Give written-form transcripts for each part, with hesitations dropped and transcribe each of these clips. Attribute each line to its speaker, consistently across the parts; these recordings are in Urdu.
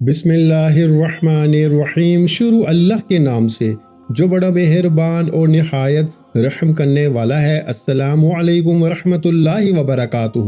Speaker 1: بسم اللہ الرحمن الرحیم۔ شروع اللہ کے نام سے جو بڑا مہربان اور نہایت رحم کرنے والا ہے۔ السلام علیکم ورحمۃ اللہ وبرکاتہ۔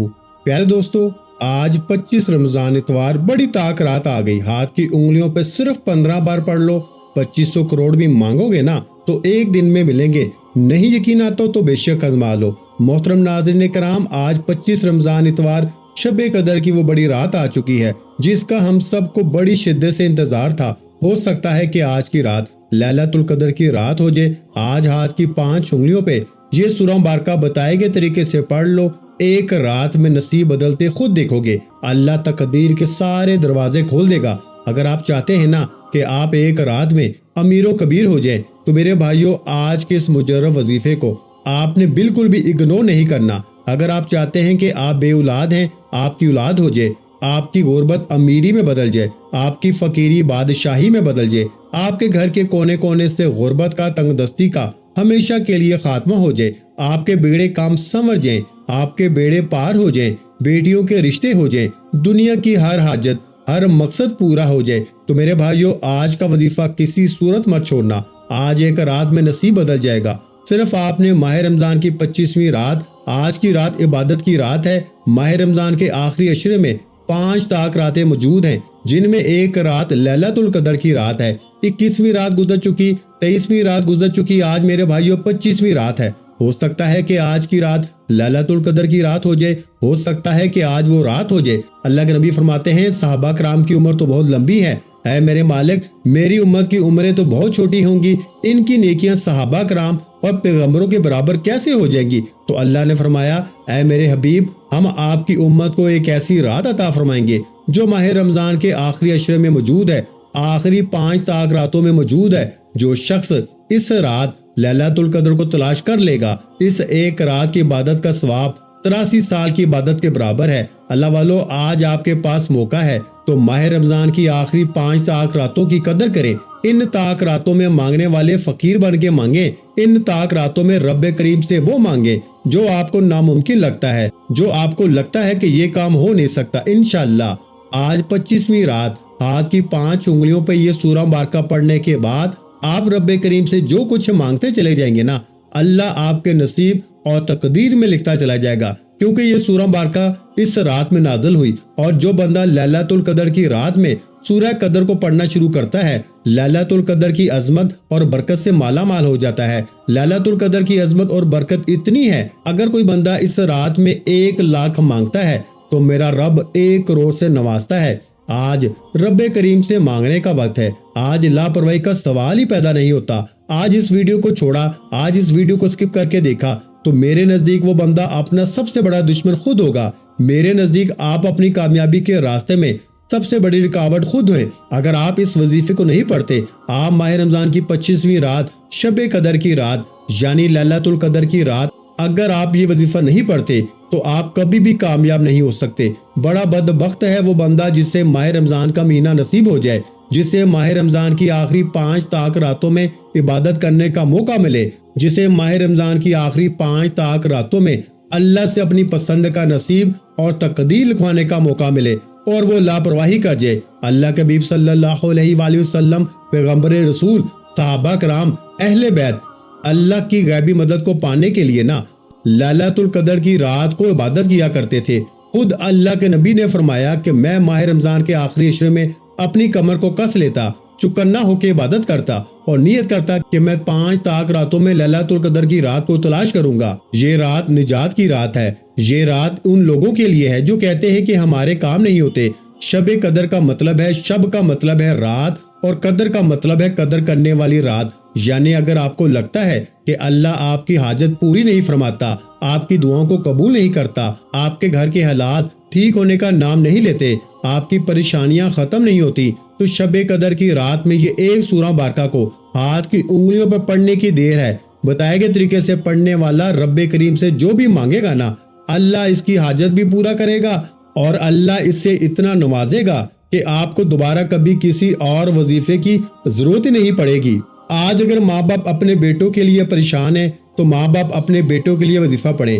Speaker 1: پیارے دوستو، آج 25 رمضان اتوار، بڑی طاق رات آ گئی۔ ہاتھ کی انگلیوں پہ صرف 15 بار پڑھ لو، 2500 کروڑ بھی مانگو گے نا تو ایک دن میں ملیں گے۔ نہیں یقین آتا تو بے شک آزما لو۔ محترم ناظرین کرام، آج 25 رمضان اتوار شب قدر کی وہ بڑی رات آ چکی ہے جس کا ہم سب کو بڑی شدت سے انتظار تھا۔ ہو سکتا ہے کہ آج کی رات لیلۃ القدر کی رات ہو جائے۔ آج ہاتھ کی 5 انگلیوں پہ یہ سورہ مبارکہ بتائے گئے طریقے سے پڑھ لو، ایک رات میں نصیب بدلتے خود دیکھو گے۔ اللہ تقدیر کے سارے دروازے کھول دے گا۔ اگر آپ چاہتے ہیں نا کہ آپ ایک رات میں امیر و کبیر ہو جائیں تو میرے بھائیوں، آج کے اس مجرب وظیفے کو آپ نے بالکل بھی اگنور نہیں کرنا۔ اگر آپ چاہتے ہیں کہ آپ بے اولاد ہیں، آپ کی اولاد ہو جائے، آپ کی غربت امیری میں بدل جائے، آپ کی فقیری بادشاہی میں بدل جائے، آپ کے گھر کے کونے کونے سے غربت کا، تنگ دستی کا ہمیشہ کے لیے خاتمہ ہو جائے، آپ کے بیڑے کام سنور جائیں، آپ کے بیڑے پار ہو جائیں، بیٹیوں کے رشتے ہو جائیں، دنیا کی ہر حاجت، ہر مقصد پورا ہو جائے، تو میرے بھائیوں، آج کا وظیفہ کسی صورت مت چھوڑنا۔ آج ایک رات میں نصیب بدل جائے گا۔ صرف آپ نے ماہ رمضان کی 25ویں رات، آج کی رات عبادت کی رات ہے۔ ماہ رمضان کے آخری عشرے میں 5 طاق راتیں موجود ہیں، جن میں ایک رات لیلۃ القدر کی رات ہے۔ 21ویں رات گزر چکی، 23ویں رات گزر چکی، آج میرے بھائیوں 25ویں رات ہے۔ ہو سکتا ہے کہ آج کی رات لیلۃ القدر کی رات ہو جائے، ہو سکتا ہے کہ آج وہ رات ہو جائے۔ اللہ کے نبی فرماتے ہیں، صحابہ کرام کی عمر تو بہت لمبی ہے، اے میرے مالک، میری امت کی عمریں تو بہت چھوٹی ہوں گی، ان کی نیکیاں صحابہ کرام اور پیغمبروں کے برابر کیسے ہو جائیں گی؟ تو اللہ نے فرمایا، اے میرے حبیب، ہم آپ کی امت کو ایک ایسی رات عطا فرمائیں گے جو ماہ رمضان کے آخری عشرے میں موجود ہے، آخری 5 طاق راتوں میں موجود ہے۔ جو شخص اس رات لیلۃ القدر کو تلاش کر لے گا، اس ایک رات کی عبادت کا ثواب 83 سال کی عبادت کے برابر ہے۔ اللہ والو، آج آپ کے پاس موقع ہے تو ماہ رمضان کی آخری 5 طاق راتوں کی قدر کریں۔ ان طاق راتوں میں مانگنے والے فقیر بن کے مانگیں۔ ان طاق راتوں میں رب کریم سے وہ مانگیں جو آپ کو ناممکن لگتا ہے، جو آپ کو لگتا ہے کہ یہ کام ہو نہیں سکتا۔ انشاءاللہ آج 25ویں رات ہاتھ کی 5 انگلیوں پہ یہ سورہ مبارکہ پڑھنے کے بعد آپ رب کریم سے جو کچھ مانگتے چلے جائیں گے نا، اللہ آپ کے نصیب اور تقدیر میں لکھتا چلا جائے گا، کیونکہ یہ سورہ مبارکہ اس رات میں نازل ہوئی۔ اور جو بندہ لیلۃ القدر کی رات میں سورہ قدر کو پڑھنا شروع کرتا ہے، لیلۃ القدر کی عظمت اور برکت سے مالا مال ہو جاتا ہے۔ لیلۃ القدر کی عظمت اور برکت اتنی ہے، اگر کوئی بندہ اس رات میں 1 لاکھ مانگتا ہے تو میرا رب 1 کروڑ سے نوازتا ہے۔ آج رب کریم سے مانگنے کا وقت ہے۔ آج لاپرواہی کا سوال ہی پیدا نہیں ہوتا۔ آج اس ویڈیو کو چھوڑا، آج اس ویڈیو کو سکپ کر کے دیکھا تو میرے نزدیک وہ بندہ اپنا سب سے بڑا دشمن خود ہوگا۔ میرے نزدیک آپ اپنی کامیابی کے راستے میں سب سے بڑی رکاوٹ خود ہیں۔ اگر آپ اس وظیفے کو نہیں پڑھتے، آپ ماہ رمضان کی 25ویں رات، شب قدر کی رات یعنی لیلۃ القدر کی رات، اگر آپ یہ وظیفہ نہیں پڑھتے تو آپ کبھی بھی کامیاب نہیں ہو سکتے۔ بڑا بدبخت ہے وہ بندہ جسے ماہ رمضان کا مہینہ نصیب ہو جائے، جسے ماہ رمضان کی آخری 5 طاق راتوں میں عبادت کرنے کا موقع ملے، جسے ماہ رمضان کی آخری 5 طاق راتوں میں اللہ سے اپنی پسند کا نصیب اور تقدیر لکھوانے کا موقع ملے اور وہ لاپرواہی کر جائے۔ اللہ کے حبیب صلی اللہ علیہ وآلہ وسلم، پیغمبر رسول، صحابہ کرام، اہل بیت، اللہ کی غیبی مدد کو پانے کے لیے نا لیلۃ القدر کی رات کو عبادت کیا کرتے تھے۔ خود اللہ کے نبی نے فرمایا کہ میں ماہ رمضان کے آخری عشرے میں اپنی کمر کو کس لیتا، چکنا ہو کے عبادت کرتا اور نیت کرتا کہ میں 5 طاق راتوں میں لیلۃ القدر کی رات کو تلاش کروں گا۔ یہ رات نجات کی رات ہے۔ یہ رات ان لوگوں کے لیے ہے جو کہتے ہیں کہ ہمارے کام نہیں ہوتے۔ شب قدر کا مطلب ہے، شب کا مطلب ہے رات، اور قدر کا مطلب ہے قدر کرنے والی رات۔ یعنی اگر آپ کو لگتا ہے کہ اللہ آپ کی حاجت پوری نہیں فرماتا، آپ کی دعاؤں کو قبول نہیں کرتا، آپ کے گھر کے حالات ٹھیک ہونے کا نام نہیں لیتے، آپ کی پریشانیاں ختم نہیں ہوتی، تو شب قدر کی رات میں یہ ایک سورہ مبارکہ کو ہاتھ کی انگلیوں پر پڑھنے کی دیر ہے۔ بتائے گئے طریقے سے پڑھنے والا رب کریم سے جو بھی مانگے گا نا، اللہ اس کی حاجت بھی پورا کرے گا اور اللہ اس سے اتنا نوازے گا کہ آپ کو دوبارہ کبھی کسی اور وظیفے کی ضرورت ہی نہیں پڑے گی۔ آج اگر ماں باپ اپنے بیٹوں کے لیے پریشان ہیں تو ماں باپ اپنے بیٹوں کے لیے وظیفہ پڑھیں۔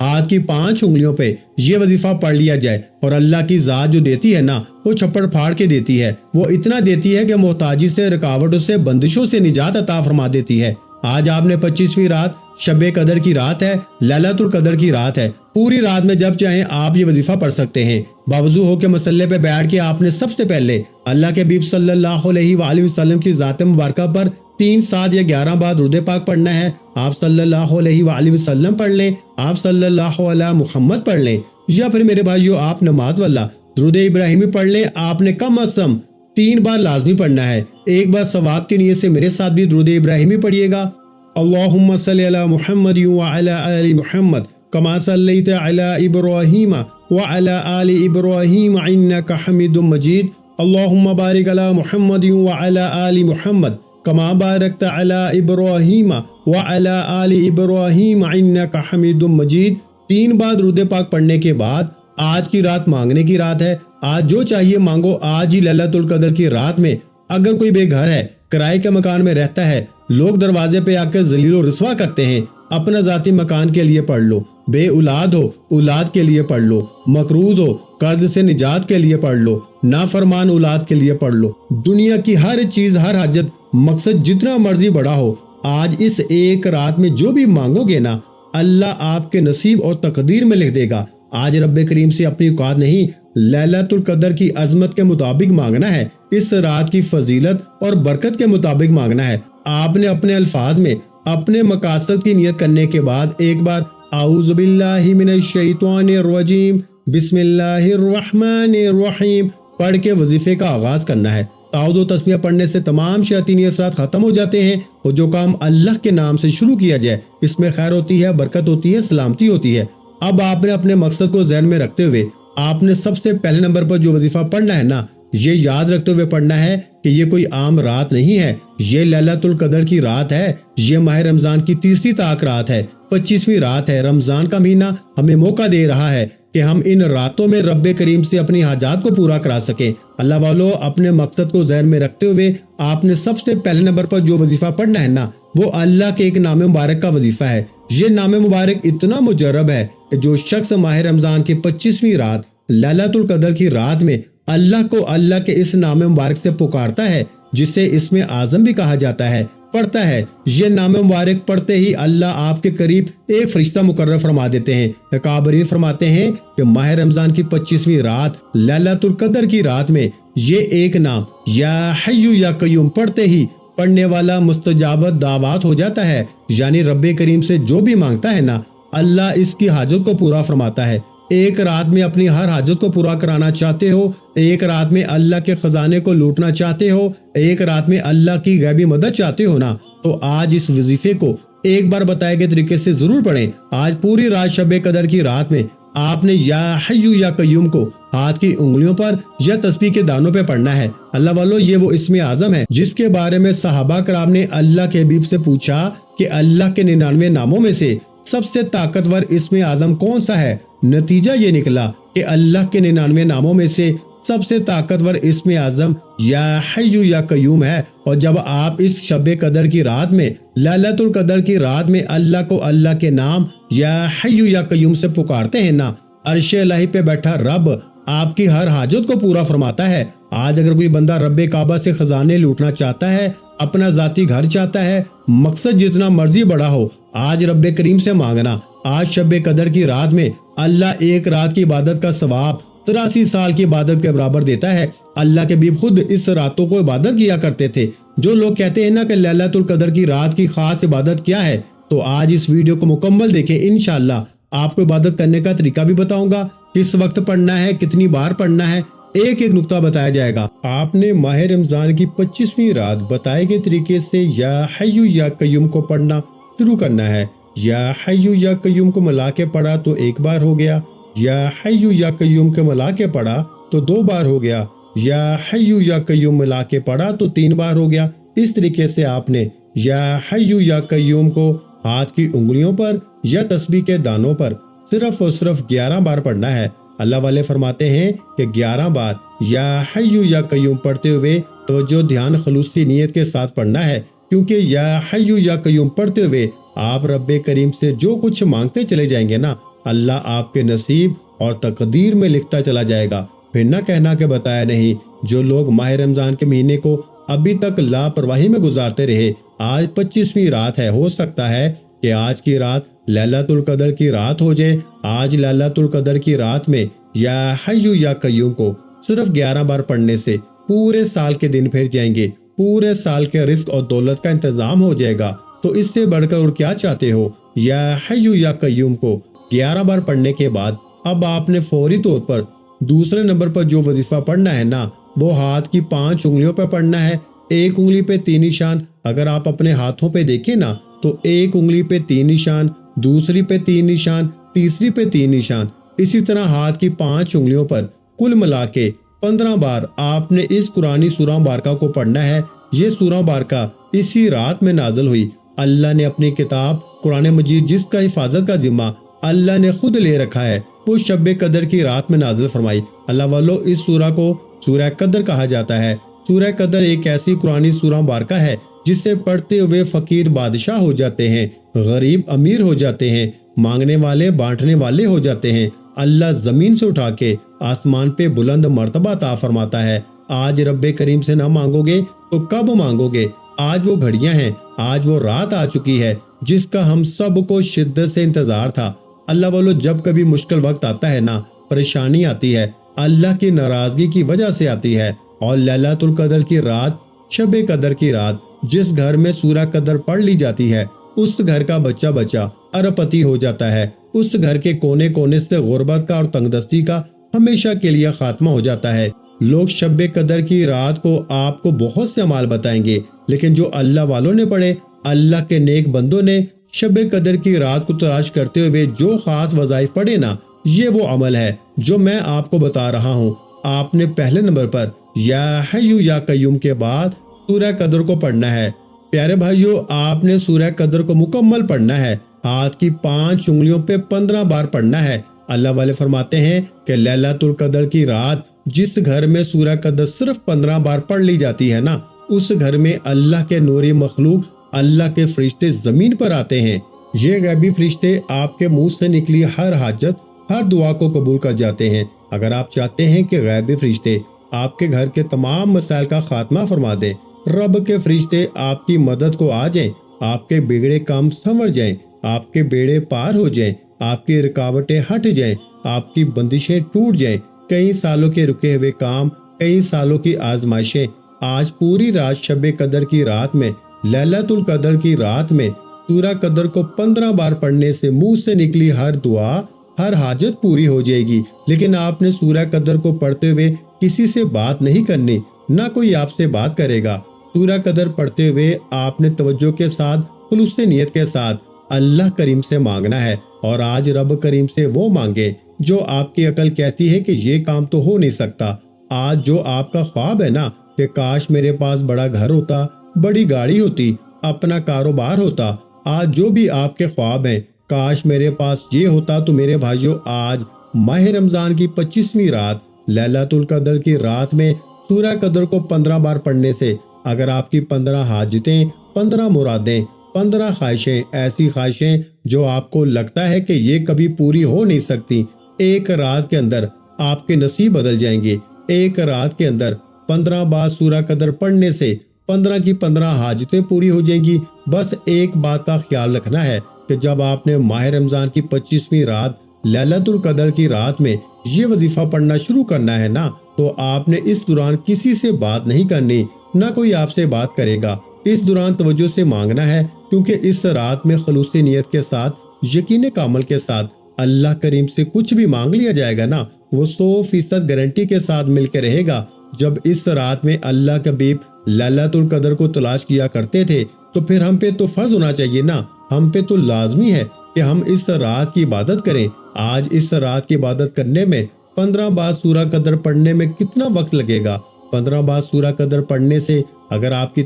Speaker 1: ہاتھ کی 5 انگلیوں پہ یہ وظیفہ پڑھ لیا جائے اور اللہ کی ذات جو دیتی ہے نا وہ چھپڑ پھاڑ کے دیتی ہے، وہ اتنا دیتی ہے کہ محتاجی سے، رکاوٹوں سے، بندشوں سے نجات عطا فرما دیتی ہے۔ آج آپ نے 25ویں رات شب قدر کی رات ہے، لیلۃ القدر کی رات ہے۔ پوری رات میں جب چاہیں آپ یہ وظیفہ پڑھ سکتے ہیں۔ باوضو ہو کے مصلے پہ بیٹھ کے آپ نے سب سے پہلے اللہ کے حبیب صلی اللہ علیہ وآلہ وسلم کی ذات مبارکہ پر 3، 7 یا 11 بار درود پاک پڑھنا ہے۔ آپ صلی اللہ علیہ وآلہ وسلم پڑھ لیں، آپ صلی اللہ علیہ محمد پڑھ لیں، یا پھر میرے بھائیو آپ نماز والا درود ابراہیمی پڑھ لیں۔ آپ نے کم از کم 3 بار لازمی پڑھنا ہے۔ ایک بار ثواب کی نیت سے میرے ساتھ بھی درود ابراہیمی پڑھیے گا۔ اللہم صلی علی محمد وعلی آل محمد کما صلیت علی ابراہیم وعلی آل ابراہیم انک حمید مجید۔ اللہم بارک علی محمد وعلی آل محمد کما بارکت علی ابراہیم وعلی آل ابراہیم انک حمید مجید۔ 3 بار درود پاک پڑھنے کے بعد آج کی رات مانگنے کی رات ہے۔ آج جو چاہیے مانگو، آج ہی لیلۃ القدر کی رات میں۔ اگر کوئی بے گھر ہے، کرائے کے مکان میں رہتا ہے، لوگ دروازے پہ آ کے ذلیل و رسوا کرتے ہیں، اپنا ذاتی مکان کے لیے پڑھ لو۔ بے اولاد ہو، اولاد کے لیے پڑھ لو۔ مقروض ہو، قرض سے نجات کے لیے پڑھ لو۔ نافرمان اولاد کے لیے پڑھ لو۔ دنیا کی ہر چیز، ہر حاجت، مقصد جتنا مرضی بڑا ہو، آج اس ایک رات میں جو بھی مانگو گے نا، اللہ آپ کے نصیب اور تقدیر میں لکھ دے گا۔ آج رب کریم سے اپنی اوقات نہیں، لیلۃ القدر کی عظمت کے مطابق مانگنا ہے۔ اس رات کی فضیلت اور برکت کے مطابق مانگنا ہے۔ آپ نے اپنے الفاظ میں اپنے مقاصد کی نیت کرنے کے بعد ایک بار اعوذ باللہ من الشیطان الرجیم بسم اللہ الرحمن الرحیم پڑھ کے وظیفے کا آغاز کرنا ہے۔ تعوذ و تسمیہ پڑھنے سے تمام شیاطینی اثرات ختم ہو جاتے ہیں، اور جو کام اللہ کے نام سے شروع کیا جائے اس میں خیر ہوتی ہے، برکت ہوتی ہے، سلامتی ہوتی ہے۔ اب آپ نے اپنے مقصد کو ذہن میں رکھتے ہوئے آپ نے سب سے پہلے نمبر پر جو وظیفہ پڑھنا ہے نا، یہ یاد رکھتے ہوئے پڑھنا ہے کہ یہ کوئی عام رات نہیں ہے، یہ لیلۃ القدر کی رات ہے۔ یہ ماہ رمضان کی 30ویں طاق رات ہے، 25ویں رات ہے۔ رمضان کا مہینہ ہمیں موقع دے رہا ہے کہ ہم ان راتوں میں رب کریم سے اپنی حاجات کو پورا کرا سکیں۔ اللہ والو، اپنے مقصد کو ذہن میں رکھتے ہوئے آپ نے سب سے پہلے نمبر پر جو وظیفہ پڑھنا ہے نا، وہ اللہ کے ایک نام مبارک کا وظیفہ ہے۔ یہ نام مبارک اتنا مجرب ہے کہ جو شخص ماہ رمضان کی 25ویں رات لیلۃ القدر کی رات میں اللہ کو اللہ کے اس نام مبارک سے پکارتا ہے، جسے اسم اعظم بھی کہا جاتا ہے، پڑھتا ہے، یہ نام مبارک پڑھتے ہی اللہ آپ کے قریب ایک فرشتہ مقرر فرما دیتے ہیں۔ اکابرین فرماتے ہیں کہ ماہ رمضان کی 25ویں رات لیلۃ القدر کی رات میں یہ ایک نام یا حی یا قیوم پڑھتے ہی پڑھنے والا مستجابت دعوات ہو جاتا ہے، یعنی رب کریم سے جو بھی مانگتا ہے نا، اللہ اس کی حاجت کو پورا فرماتا ہے۔ ایک رات میں اپنی ہر حاجت کو پورا کرانا چاہتے ہو، ایک رات میں اللہ کے خزانے کو لوٹنا چاہتے ہو، ایک رات میں اللہ کی غیبی مدد چاہتے ہو نا، تو آج اس وظیفے کو ایک بار بتائے گئے طریقے سے ضرور پڑھیں۔ آج پوری رات شب قدر کی رات میں آپ نے یا حی یا قیوم کو ہاتھ کی انگلیوں پر یا تسبیح کے دانوں پہ پڑھنا ہے۔ اللہ والو، یہ وہ اسم اعظم ہے جس کے بارے میں صحابہ کرام نے اللہ کے حبیب سے پوچھا کہ اللہ کے 99 ناموں میں سے سب سے طاقتور اسم اعظم کون سا ہے؟ نتیجہ یہ نکلا کہ اللہ کے 99 ناموں میں سے سب سے طاقتور اسم اعظم یا حی یا قیوم ہے۔ اور جب آپ اس شب قدر کی رات میں لیلۃ القدر کی رات میں اللہ کو اللہ کے نام یا حی یا قیوم سے پکارتے ہیں نا، عرش الہی پہ بیٹھا رب آپ کی ہر حاجت کو پورا فرماتا ہے۔ آج اگر کوئی بندہ رب کعبہ سے خزانے لوٹنا چاہتا ہے، اپنا ذاتی گھر چاہتا ہے، مقصد جتنا مرضی بڑا ہو، آج رب کریم سے مانگنا۔ آج شب قدر کی رات میں اللہ ایک رات کی عبادت کا ثواب 83 سال کی عبادت کے برابر دیتا ہے۔ اللہ کے حبیب خود اس راتوں کو عبادت کیا کرتے تھے۔ جو لوگ کہتے ہیں نا کہ لیلۃ القدر کی رات کی خاص عبادت کیا ہے، تو آج اس ویڈیو کو مکمل دیکھیں، انشاءاللہ آپ کو عبادت کرنے کا طریقہ بھی بتاؤں گا، کس وقت پڑھنا ہے، کتنی بار پڑھنا ہے، ایک ایک نقطہ بتایا جائے گا۔ آپ نے ماہ رمضان کی 25ویں رات بتائے گئے طریقے سے یا حی یا قیوم کو پڑھنا شروع کرنا ہے۔ یا حی یا قیوم کو ملا کے پڑھا تو ایک بار ہو گیا، یا حی یا قیوم کے ملا کے پڑھا تو 2 بار ہو گیا، یا حی یا قیوم ملا کے پڑھا تو 3 بار ہو گیا۔ اس طریقے سے آپ نے یا حی یا قیوم کو ہاتھ کی انگلیوں پر یا تسبیح کے دانوں پر صرف اور صرف 11 بار پڑھنا ہے۔ اللہ والے فرماتے ہیں کہ 11 بار یا حی یا قیوم پڑھتے ہوئے توجہ، دھیان، خلوصی نیت کے ساتھ پڑھنا ہے، کیونکہ یا حی یا قیوم پڑھتے ہوئے آپ رب کریم سے جو کچھ مانگتے چلے جائیں گے نا، اللہ آپ کے نصیب اور تقدیر میں لکھتا چلا جائے گا۔ پھر نہ کہنا کہ بتایا نہیں۔ جو لوگ ماہ رمضان کے مہینے کو ابھی تک لاپرواہی میں گزارتے رہے، آج 25ویں رات ہے، ہو سکتا ہے کہ آج کی رات لیلۃ القدر کی رات ہو جائے۔ آج لیلۃ القدر کی رات میں یا حی یا قیوم کو صرف 11 بار پڑھنے سے پورے سال کے دن پھر جائیں گے، پورے سال کے رزق اور دولت کا انتظام ہو جائے گا۔ تو اس سے بڑھ کر اور کیا چاہتے ہو؟ یا حی یا قیوم کو 11 بار پڑھنے کے بعد اب آپ نے فوری طور پر دوسرے نمبر پر جو وظیفہ پڑھنا ہے نا، وہ ہاتھ کی 5 انگلیوں پر پڑھنا ہے۔ ایک انگلی پہ 3 نشان۔ اگر آپ اپنے ہاتھوں پہ دیکھیں نا تو ایک انگلی پہ 3 نشان، دوسری پہ 3 نشان، تیسری پہ 3 نشان، اسی طرح ہاتھ کی 5 انگلیوں پر کل ملا کے 15 بار آپ نے اس قرآنی سورہ مبارکہ کو پڑھنا ہے۔ یہ سورہ مبارکہ اسی رات میں نازل ہوئی۔ اللہ نے اپنی کتاب قرآن مجید، جس کا حفاظت کا ذمہ اللہ نے خود لے رکھا ہے، وہ شب قدر کی رات میں نازل فرمائی۔ اللہ والو، اس سورہ کو سورہ قدر کہا جاتا ہے۔ سورہ قدر ایک ایسی قرآنی سورہ مبارکہ ہے جسے پڑھتے ہوئے فقیر بادشاہ ہو جاتے ہیں، غریب امیر ہو جاتے ہیں، مانگنے والے بانٹنے والے ہو جاتے ہیں۔ اللہ زمین سے اٹھا کے آسمان پہ بلند مرتبہ عطا فرماتا ہے۔ آج رب کریم سے نہ مانگو گے تو کب مانگو گے؟ آج وہ گھڑیاں ہیں، آج وہ رات آ چکی ہے جس کا ہم سب کو شدت سے انتظار تھا۔ اللہ والو، جب کبھی مشکل وقت آتا ہے نا، پریشانی آتی ہے، اللہ کی ناراضگی کی وجہ سے آتی ہے، اور لیلۃ القدر کی رات، شب قدر کی رات جس گھر میں سورہ قدر پڑھ لی جاتی ہے، اس گھر کا بچہ بچہ اربپتی ہو جاتا ہے۔ اس گھر کے کونے کونے سے غربت کا اور تنگدستی کا ہمیشہ کے لیے خاتمہ ہو جاتا ہے۔ لوگ شب قدر کی رات کو آپ کو بہت سے اعمال بتائیں گے، لیکن جو اللہ والوں نے پڑھے، اللہ کے نیک بندوں نے شب قدر کی رات کو تلاش کرتے ہوئے جو خاص وظائف پڑھے نا، یہ وہ عمل ہے جو میں آپ کو بتا رہا ہوں۔ آپ نے پہلے نمبر پر یا حی یا قیوم کے بعد سورہ قدر کو پڑھنا ہے۔ پیارے بھائیو، آپ نے سورہ قدر کو مکمل پڑھنا ہے۔ ہاتھ کی 5 انگلیوں پہ 15 بار پڑھنا ہے۔ اللہ والے فرماتے ہیں کہ لیلۃ القدر کی رات جس گھر میں سورہ قدر صرف 15 بار پڑھ لی جاتی ہے نا، اس گھر میں اللہ کے نوری مخلوق، اللہ کے فرشتے زمین پر آتے ہیں۔ یہ غیبی فرشتے آپ کے منہ سے نکلی ہر حاجت، ہر دعا کو قبول کر جاتے ہیں۔ اگر آپ چاہتے ہیں کہ غیبی فرشتے آپ کے گھر کے تمام مسائل کا خاتمہ فرما دیں، رب کے فرشتے آپ کی مدد کو آ جائیں، آپ کے بگڑے کام سنور جائیں، آپ کے بیڑے پار ہو جائیں، آپ کی رکاوٹیں ہٹ جائیں، آپ کی بندشیں ٹوٹ جائیں، کئی سالوں کے رکے ہوئے کام، کئی سالوں کی آزمائشیں آج پوری رات شب قدر کی رات میں، لیلۃ القدر کی رات میں سورہ قدر کو 15 بار پڑھنے سے منہ سے نکلی ہر دعا، ہر حاجت پوری ہو جائے گی۔ لیکن آپ نے سورہ قدر کو پڑھتے ہوئے کسی سے بات نہیں کرنی، نہ کوئی آپ سے بات کرے گا۔ سورہ قدر پڑھتے ہوئے آپ نے توجہ کے ساتھ، خلوص نیت کے ساتھ اللہ کریم سے مانگنا ہے، اور آج رب کریم سے وہ مانگے جو آپ کی عقل کہتی ہے کہ یہ کام تو ہو نہیں سکتا۔ آج جو آپ کا خواب ہے نا کہ کاش میرے پاس بڑا گھر ہوتا، بڑی گاڑی ہوتی، اپنا کاروبار ہوتا، آج جو بھی آپ کے خواب ہیں، کاش میرے پاس یہ ہوتا، تو میرے بھائیوں، آج ماہ رمضان کی 25ویں رات لیلۃ القدر کی رات میں سورہ قدر کو 15 بار پڑھنے سے اگر آپ کی 15 حاجتیں، 15 مرادیں، 15 خواہشیں، ایسی خواہشیں جو آپ کو لگتا ہے کہ یہ کبھی پوری ہو نہیں سکتی، ایک رات کے اندر آپ کے نصیب بدل جائیں گے۔ ایک رات کے اندر 15 بار سورہ قدر پڑھنے سے 15 کی 15 حاجتیں پوری ہو جائیں گی۔ بس ایک بات کا خیال رکھنا ہے کہ جب آپ نے ماہ رمضان کی 25ویں رات لیلۃ القدر کی رات میں یہ وظیفہ پڑھنا شروع کرنا ہے نا، تو آپ نے اس دوران کسی سے بات نہیں کرنی، نہ کوئی آپ سے بات کرے گا۔ اس دوران توجہ سے مانگنا ہے، کیونکہ اس رات میں خلوص نیت کے ساتھ، یقین کامل کے ساتھ اللہ کریم سے کچھ بھی مانگ لیا جائے گا نا، وہ 100% گارنٹی کے ساتھ مل کے رہے گا۔ جب اس رات میں اللہ کے حبیب لیلۃ القدر کو تلاش کیا کرتے تھے، تو پھر ہم پہ تو فرض ہونا چاہیے نا، ہم پہ تو لازمی ہے کہ ہم اس رات کی عبادت کریں۔ آج اس رات کی عبادت کرنے میں 15 بار سورہ قدر پڑھنے میں کتنا وقت لگے گا؟ 15 بار سورہ قدر پڑھنے سے اگر آپ کی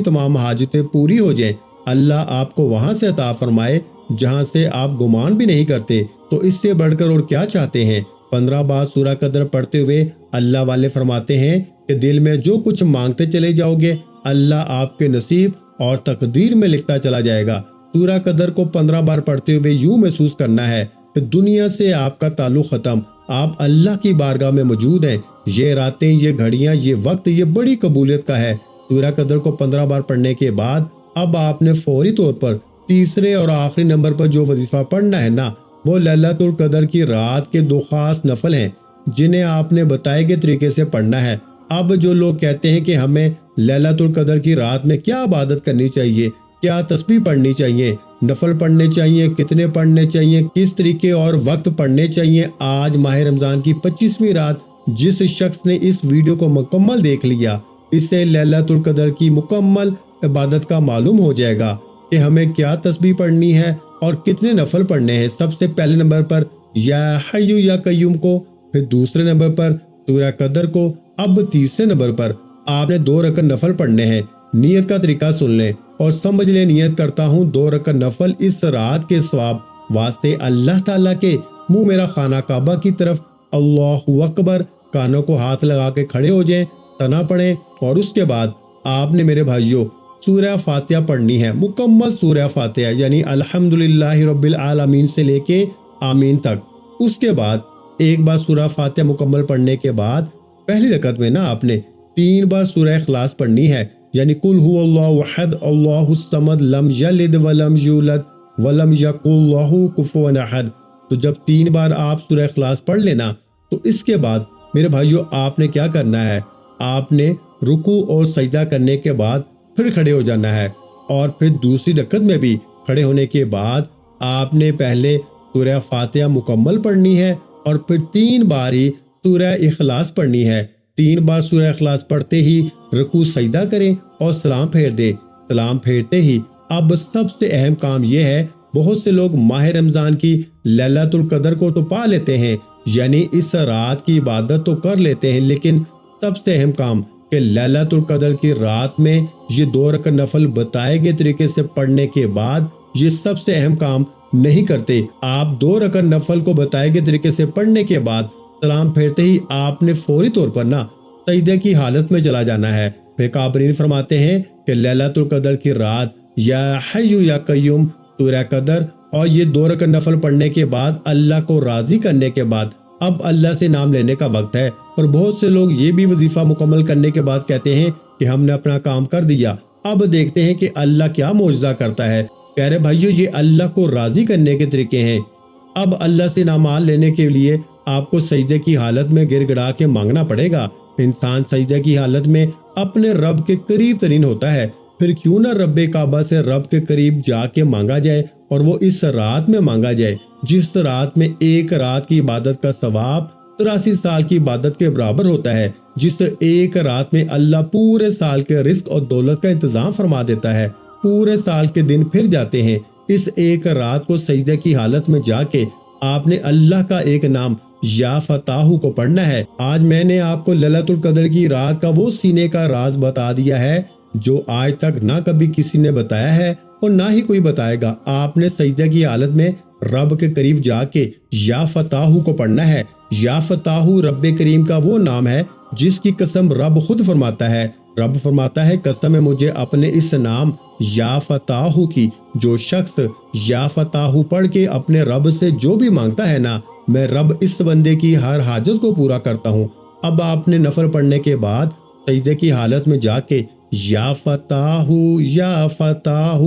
Speaker 1: تمام حاجتیں پوری ہو جائیں، اللہ آپ کو وہاں سے عطا فرمائے جہاں سے آپ گمان بھی نہیں کرتے، تو اس سے بڑھ کر اور کیا چاہتے ہیں؟ 15 بار سورہ قدر پڑھتے ہوئے اللہ والے فرماتے ہیں کہ دل میں جو کچھ مانگتے چلے جاؤ گے، اللہ آپ کے نصیب اور تقدیر میں لکھتا چلا جائے گا۔ سورہ قدر کو 15 بار پڑھتے ہوئے یوں محسوس کرنا ہے کہ دنیا سے آپ کا تعلق ختم، آپ اللہ کی بارگاہ میں موجود ہیں۔ یہ راتیں، یہ گھڑیاں، یہ وقت، یہ بڑی قبولیت کا ہے۔ سورہ قدر کو 15 بار پڑھنے کے بعد اب آپ نے فوری طور پر تیسرے اور آخری نمبر پر جو وظیفہ پڑھنا ہے نا، وہ لیلۃ القدر کی رات کے 2 خاص نفل ہیں جنہیں آپ نے بتائے گئے طریقے سے پڑھنا ہے۔ اب جو لوگ کہتے ہیں کہ ہمیں لیلۃ القدر کی رات میں کیا عبادت کرنی چاہیے، کیا تسبیح پڑھنی چاہیے، نفل پڑھنے چاہیے، کتنے پڑھنے چاہیے، کس طریقے اور وقت پڑھنے چاہیے، آج ماہ رمضان کی 25ویں رات جس شخص نے اس ویڈیو کو مکمل دیکھ لیا، اس سے لیلۃ القدر کی مکمل عبادت کا معلوم ہو جائے گا کہ ہمیں کیا تسبیح پڑھنی ہے اور کتنے نفل پڑھنے ہیں۔ سب سے پہلے نمبر پر یا حی یا قیوم کو، پھر دوسرے نمبر پر سورہ قدر کو، اب تیسرے نمبر پر آپ نے 2 رکعت نفل پڑھنے ہیں۔ نیت کا طریقہ سن لیں اور سمجھ لیں، نیت کرتا ہوں 2 رکعت نفل اس رات کے ثواب واسطے اللہ تعالیٰ کے منہ میرا خانہ کعبہ کی طرف، اللہ اکبر، کانوں کو ہاتھ لگا کے کھڑے ہو جائیں، ثنا پڑھیں، اور اس کے بعد آپ نے میرے بھائیوں سورہ فاتحہ پڑھنی ہے، مکمل سورہ فاتحہ، یعنی الحمدللہ رب العالمین سے لے کے آمین تک۔ اس کے بعد ایک بار سورہ فاتحہ مکمل پڑھنے کے بعد پہلی رکعت میں نا آپ نے 3 بار سورہ اخلاص پڑھنی ہے، یعنی قل هو اللہ احد اللہ الصمد لم یلد ولم یولد ولم یکن لہ کفوا احد۔ تو جب 3 بار آپ سورہ اخلاص پڑھ لینا تو اس کے بعد میرے بھائیوں آپ نے کیا کرنا ہے، آپ نے رکوع اور سجدہ کرنے کے بعد پھر کھڑے ہو جانا ہے، اور پھر دوسری رکعت میں بھی کھڑے ہونے کے بعد آپ نے پہلے سورہ فاتحہ مکمل پڑھنی ہے اور پھر 3 بار ہی سورہ اخلاص پڑھنی ہے۔ 3 بار سورہ اخلاص پڑھتے ہی رکوع سجدہ کریں اور سلام پھیر دیں۔ سلام پھیرتے ہی اب سب سے اہم کام یہ ہے، بہت سے لوگ ماہ رمضان کی لیلۃ القدر کو تو پا لیتے ہیں، یعنی اس رات کی عبادت تو کر لیتے ہیں، لیکن سب سے اہم کام کہ لیلۃ القدر کی رات میں یہ 2 رکعت نفل بتائے گئے طریقے سے پڑھنے کے بعد یہ سب سے اہم کام نہیں کرتے۔ آپ 2 رکعت نفل کو بتائے گئے طریقے سے پڑھنے کے بعد سلام پھیرتے ہی آپ نے فوری طور پر نا سجدے کی حالت میں چلا جانا ہے۔ پھر کابرین فرماتے ہیں کہ لیلۃ القدر کی رات یا حی یا قیوم سورہ قدر اور یہ 2 رکعت نفل پڑھنے کے بعد اللہ کو راضی کرنے کے بعد اب اللہ سے نام لینے کا وقت ہے۔ اور بہت سے لوگ یہ بھی وظیفہ مکمل کرنے کے بعد کہتے ہیں کہ ہم نے اپنا کام کر دیا، اب دیکھتے ہیں کہ اللہ کیا معجزہ کرتا ہے۔ پیارے بھائیو، یہ اللہ کو راضی کرنے کے طریقے ہیں۔ اب اللہ سے نام لینے کے لیے آپ کو سجدے کی حالت میں گر گڑا کے مانگنا پڑے گا۔ انسان سجدے کی حالت میں اپنے رب کے قریب ترین ہوتا ہے، پھر کیوں نہ رب کعبہ سے رب کے قریب جا کے مانگا جائے، اور وہ اس رات میں مانگا جائے جس رات میں 1 رات کی عبادت کا ثواب 83 سال کی عبادت کے برابر ہوتا ہے، جس 1 رات میں اللہ پورے سال کے رزق اور دولت کا انتظام فرما دیتا ہے۔ پورے سال کے دن پھر جاتے ہیں۔ اس 1 رات کو سجدے کی حالت میں جا کے آپ نے اللہ کا ایک نام یا فتاح کو پڑھنا ہے۔ آج میں نے آپ کو لیلۃ القدر کی رات کا وہ سینے کا راز بتا دیا ہے جو آج تک نہ کبھی کسی نے بتایا ہے اور نہ ہی کوئی بتائے گا۔ آپ نے سجدے کی حالت میں رب کے قریب جا کے یا فتاح کو پڑھنا ہے۔ یا فتاح رب کریم کا وہ نام ہے جس کی قسم رب خود فرماتا ہے۔ رب فرماتا ہے، قسم ہے مجھے اپنے اس نام یا فتاح کی، جو شخص یا فتاح پڑھ کے اپنے رب سے جو بھی مانگتا ہے نا، میں رب اس بندے کی ہر حاجت کو پورا کرتا ہوں۔ اب آپ نے نفل پڑھنے کے بعد سجدے کی حالت میں جا کے یا فتاح یا فتاح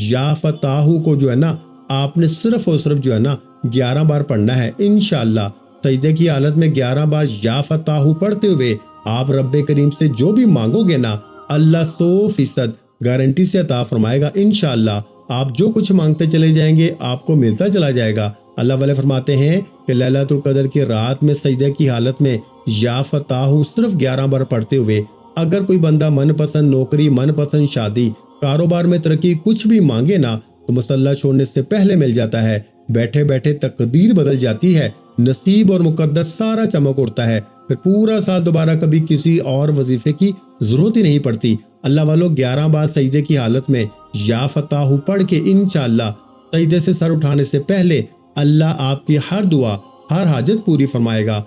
Speaker 1: یا فتاح کو جو ہے نا آپ نے صرف اور صرف جو ہے نا 11 بار پڑھنا ہے۔ انشاءاللہ سجدے کی حالت میں 11 بار یا فتاح پڑھتے ہوئے آپ رب کریم سے جو بھی مانگو گے نا، اللہ 100% گارنٹی سے عطا فرمائے گا۔ انشاءاللہ آپ جو کچھ مانگتے چلے جائیں گے آپ کو ملتا چلا جائے گا۔ اللہ والے فرماتے ہیں کہ لیلۃ القدر کی رات میں سجدے کی حالت میں یا فتاح صرف 11 بار پڑھتے ہوئے اگر کوئی بندہ من پسند نوکری، من پسند شادی، کاروبار میں ترقی کچھ بھی مانگے نا تو مسلح چھوڑنے سے پہلے مل جاتا ہے۔ بیٹھے بیٹھے تقدیر بدل جاتی ہے، نصیب اور مقدس سارا چمک اڑتا ہے، پھر پورا سال دوبارہ کبھی کسی اور وظیفے کی ضرورت ہی نہیں پڑتی۔ اللہ والوں 11 بار سجدے کی حالت میں یا فتاح پڑھ کے انشاءاللہ سجدے سے سر اٹھانے سے پہلے اللہ آپ کی ہر دعا، ہر حاجت پوری فرمائے گا۔